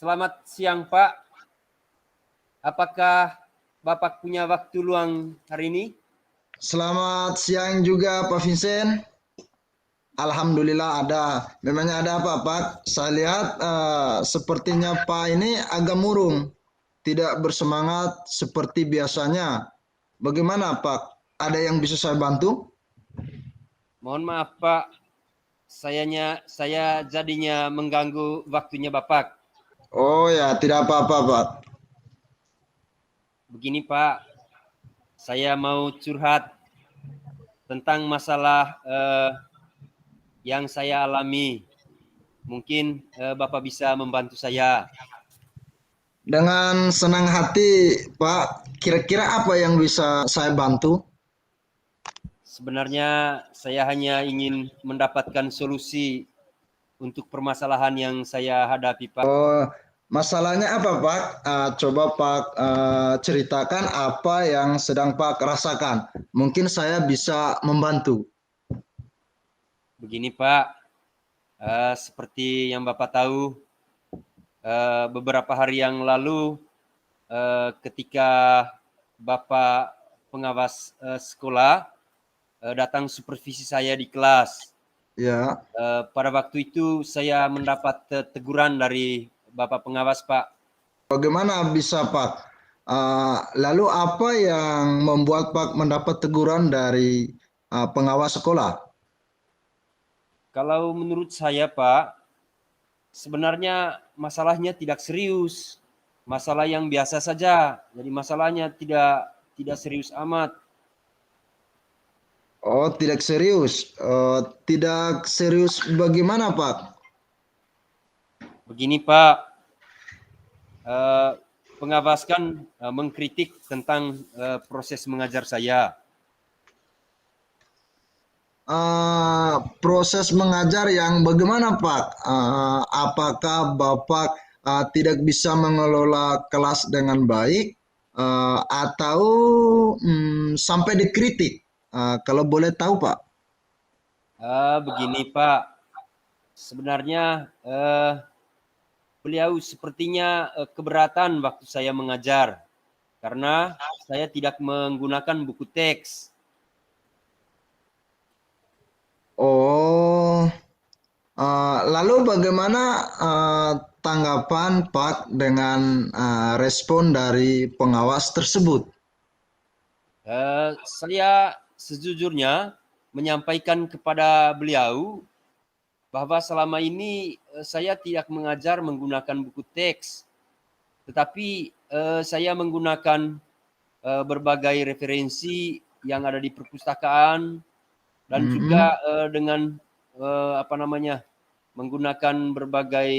Selamat siang, Pak. Apakah Bapak punya waktu luang hari ini? Selamat siang juga Pak Vincent. Alhamdulillah ada. Memangnya ada apa Pak? Saya lihat sepertinya Pak ini agak murung, tidak bersemangat seperti biasanya. Bagaimana Pak? Ada yang bisa saya bantu? Mohon maaf, Pak. Saya jadinya mengganggu waktunya Bapak. Oh ya, tidak apa-apa Pak. Begini, Pak. Saya mau curhat tentang masalah yang saya alami. Mungkin Bapak bisa membantu saya. Dengan senang hati Pak, kira-kira apa yang bisa saya bantu? Sebenarnya saya hanya ingin mendapatkan solusi untuk permasalahan yang saya hadapi, Pak. Oh, masalahnya apa Pak? Coba Pak ceritakan apa yang sedang Pak rasakan. Mungkin saya bisa membantu. Begini, Pak. Seperti yang Bapak tahu, beberapa hari yang lalu ketika Bapak pengawas sekolah datang supervisi saya di kelas. Ya, Pada waktu itu saya mendapat teguran dari Bapak pengawas, Pak. bagaimana bisa Pak? Lalu apa yang membuat Pak mendapat teguran dari pengawas sekolah? Kalau menurut saya, Pak, sebenarnya masalahnya tidak serius. Masalah yang biasa saja. Jadi masalahnya tidak serius amat. Oh, tidak serius. Tidak serius bagaimana Pak? Begini, Pak, pengawas kan mengkritik tentang proses mengajar saya. Proses mengajar yang bagaimana Pak? Apakah Bapak tidak bisa mengelola kelas dengan baik atau sampai dikritik? Kalau boleh tahu Pak. Begini, Pak, sebenarnya beliau sepertinya keberatan waktu saya mengajar karena saya tidak menggunakan buku teks. Oh, lalu bagaimana tanggapan Pak dengan respon dari pengawas tersebut? Saya sejujurnya menyampaikan kepada beliau bahwa selama ini saya tidak mengajar menggunakan buku teks, tetapi saya menggunakan berbagai referensi yang ada di perpustakaan dan Mm-mm. juga dengan menggunakan berbagai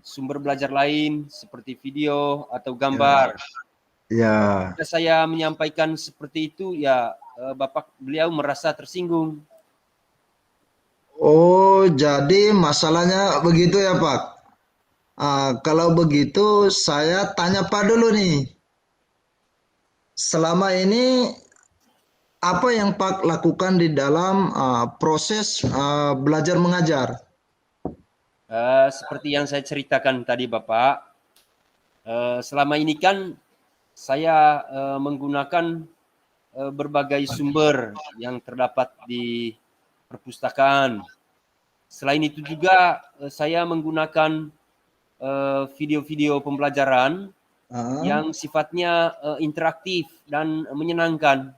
sumber belajar lain seperti video atau Ya, gambar. ya. Ketika saya menyampaikan seperti itu, ya beliau merasa tersinggung. Oh, jadi masalahnya begitu ya Pak. Kalau begitu saya tanya Pak dulu nih. Selama ini apa yang Pak lakukan di dalam proses belajar mengajar? Seperti yang saya ceritakan tadi, Bapak, selama ini kan saya menggunakan berbagai sumber yang terdapat di perpustakaan. Selain itu juga saya menggunakan video-video pembelajaran Ah, yang sifatnya interaktif dan menyenangkan.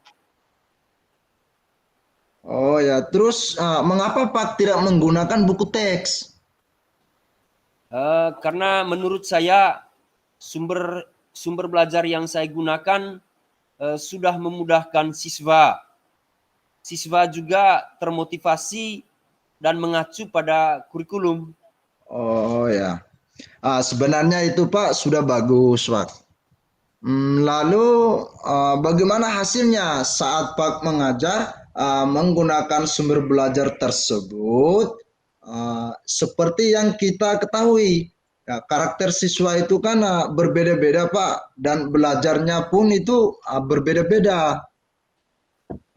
oh ya, terus mengapa Pak tidak menggunakan buku teks? Karena menurut saya sumber sumber belajar yang saya gunakan sudah memudahkan siswa. Siswa juga termotivasi dan mengacu pada kurikulum. Oh ya, sebenarnya itu Pak sudah bagus Pak. Lalu bagaimana hasilnya saat Pak mengajar menggunakan sumber belajar tersebut? Seperti yang kita ketahui, ya, karakter siswa itu kan berbeda-beda Pak, dan belajarnya pun itu berbeda-beda.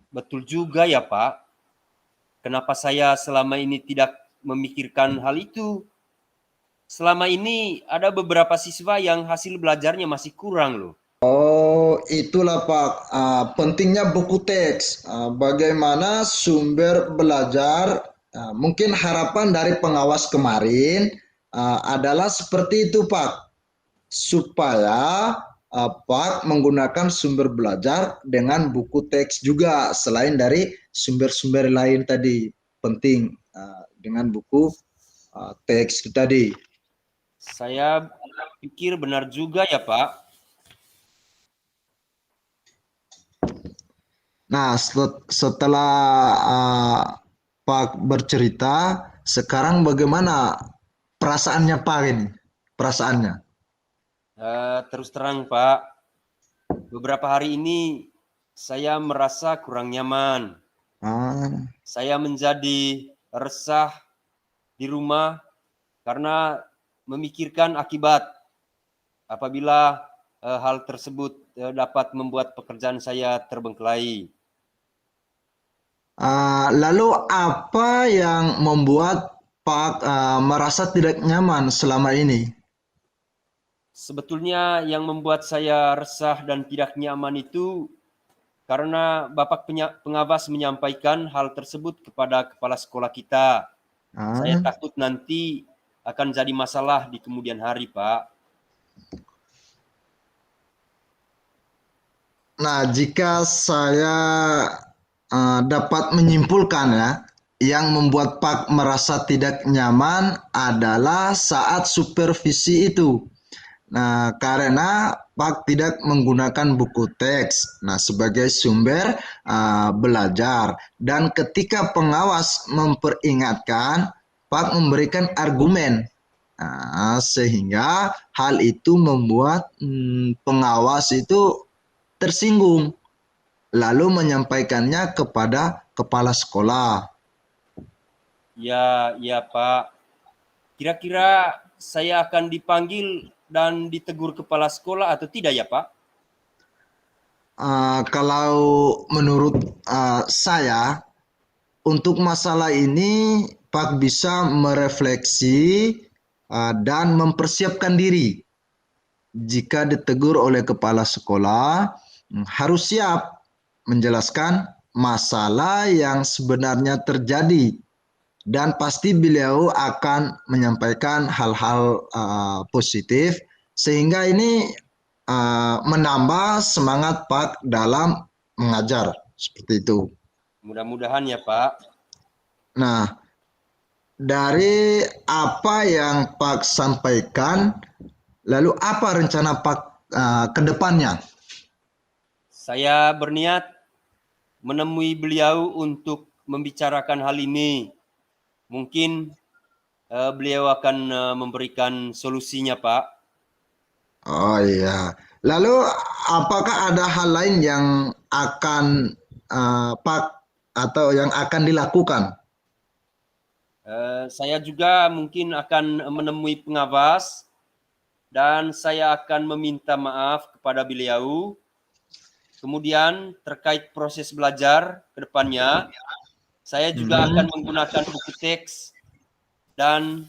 Betul juga ya, Pak. Kenapa saya selama ini tidak memikirkan hal itu? Selama ini ada beberapa siswa yang hasil belajarnya masih kurang loh. Oh, itulah Pak, pentingnya buku teks. Bagaimana sumber belajar, mungkin harapan dari pengawas kemarin adalah seperti itu Pak, supaya Pak menggunakan sumber belajar dengan buku teks juga, selain dari sumber-sumber lain tadi. Penting dengan buku teks itu tadi. Saya pikir benar juga ya Pak. Nah, setelah Pak bercerita, sekarang bagaimana perasaannya Pak ini? Perasaannya? Terus terang Pak, beberapa hari ini saya merasa kurang nyaman. Ah, Saya menjadi resah di rumah karena memikirkan akibat apabila hal tersebut dapat membuat pekerjaan saya terbengkelai. lalu apa yang membuat Pak merasa tidak nyaman selama ini? Sebetulnya yang membuat saya resah dan tidak nyaman itu karena Bapak pengawas menyampaikan hal tersebut kepada kepala sekolah kita. Saya Ah, takut nanti akan jadi masalah di kemudian hari, Pak. nah, jika saya dapat menyimpulkan ya, yang membuat Pak merasa tidak nyaman adalah saat supervisi itu. Nah, karena Pak tidak menggunakan buku teks, nah sebagai sumber belajar, dan ketika pengawas memperingatkan, Pak memberikan argumen. Nah, sehingga hal itu membuat pengawas itu tersinggung, lalu menyampaikannya kepada kepala sekolah. Ya, ya, Pak. Kira-kira saya akan dipanggil dan ditegur kepala sekolah atau tidak ya, Pak? Kalau menurut saya, untuk masalah ini Pak bisa merefleksi dan mempersiapkan diri. Jika ditegur oleh kepala sekolah, harus siap menjelaskan masalah yang sebenarnya terjadi, dan pasti beliau akan menyampaikan hal-hal positif sehingga ini menambah semangat Pak dalam mengajar seperti itu. Mudah-mudahan ya, Pak. Nah, dari apa yang Pak sampaikan, lalu apa rencana Pak ke depannya? Saya berniat menemui beliau untuk membicarakan hal ini. Mungkin beliau akan memberikan solusinya, Pak. Oh iya. Lalu apakah ada hal lain yang akan Pak atau yang akan dilakukan? Saya juga mungkin akan menemui pengawas dan saya akan meminta maaf kepada beliau. Kemudian terkait proses belajar ke depannya, saya juga Hmm. akan menggunakan buku teks dan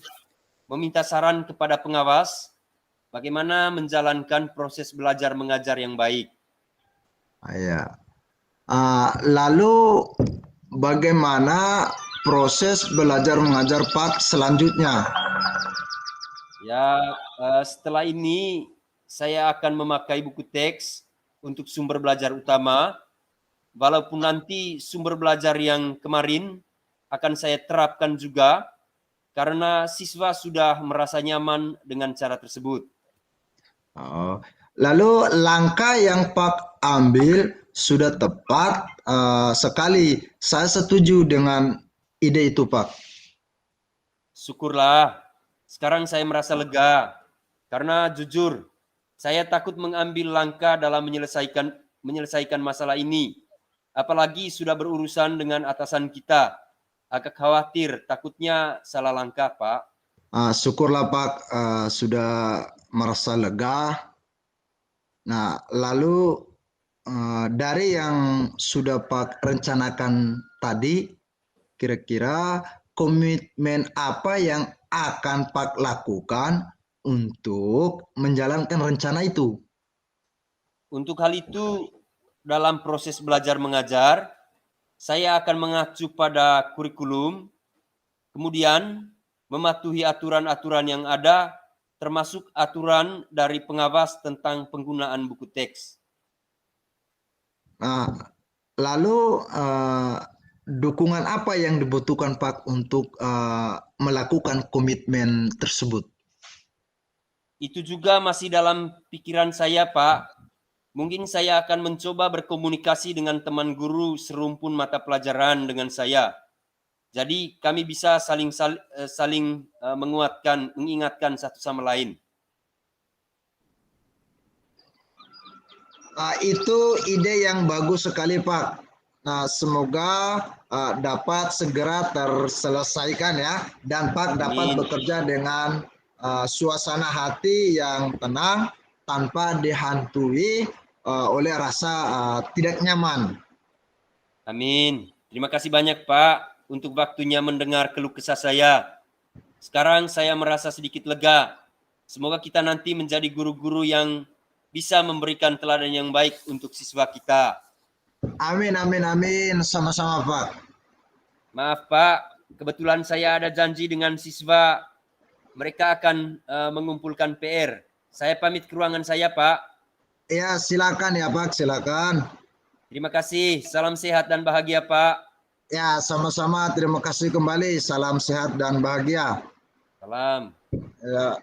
meminta saran kepada pengawas bagaimana menjalankan proses belajar mengajar yang baik. Ya. Lalu bagaimana proses belajar mengajar Pak selanjutnya? Ya, setelah ini saya akan memakai buku teks untuk sumber belajar utama, walaupun nanti sumber belajar yang kemarin akan saya terapkan juga karena siswa sudah merasa nyaman dengan cara tersebut. Oh. Lalu langkah yang Pak ambil sudah tepat sekali. Saya setuju dengan ide itu Pak. Syukurlah, sekarang saya merasa lega karena jujur saya takut mengambil langkah dalam menyelesaikan masalah ini. Apalagi sudah berurusan dengan atasan kita. Agak khawatir, takutnya salah langkah, Pak. Syukurlah Pak sudah merasa lega. Nah, lalu dari yang sudah Pak rencanakan tadi, kira-kira komitmen apa yang akan Pak lakukan untuk menjalankan rencana itu? Untuk hal itu, dalam proses belajar mengajar, saya akan mengacu pada kurikulum, kemudian mematuhi aturan-aturan yang ada, termasuk aturan dari pengawas tentang penggunaan buku teks. Nah, lalu dukungan apa yang dibutuhkan Pak untuk melakukan komitmen tersebut? Itu juga masih dalam pikiran saya, Pak. Mungkin saya akan mencoba berkomunikasi dengan teman guru serumpun mata pelajaran dengan saya. Jadi kami bisa saling menguatkan, mengingatkan satu sama lain. Itu ide yang bagus sekali Pak. Nah, semoga dapat segera terselesaikan ya, dan Pak dapat Amin. bekerja dengan suasana hati yang tenang tanpa dihantui oleh rasa tidak nyaman. Amin. Terima kasih banyak Pak untuk waktunya mendengar keluh kesah saya. Sekarang saya merasa sedikit lega. Semoga kita nanti menjadi guru-guru yang bisa memberikan teladan yang baik untuk siswa kita. Amin, amin, amin. Sama-sama Pak. Maaf Pak, kebetulan saya ada janji dengan siswa. Mereka akan mengumpulkan PR. Saya pamit ke ruangan saya Pak. Ya, silakan ya Pak, silakan. Terima kasih. Salam sehat dan bahagia Pak. Ya, sama-sama. Terima kasih kembali. Salam sehat dan bahagia. Salam. Ya.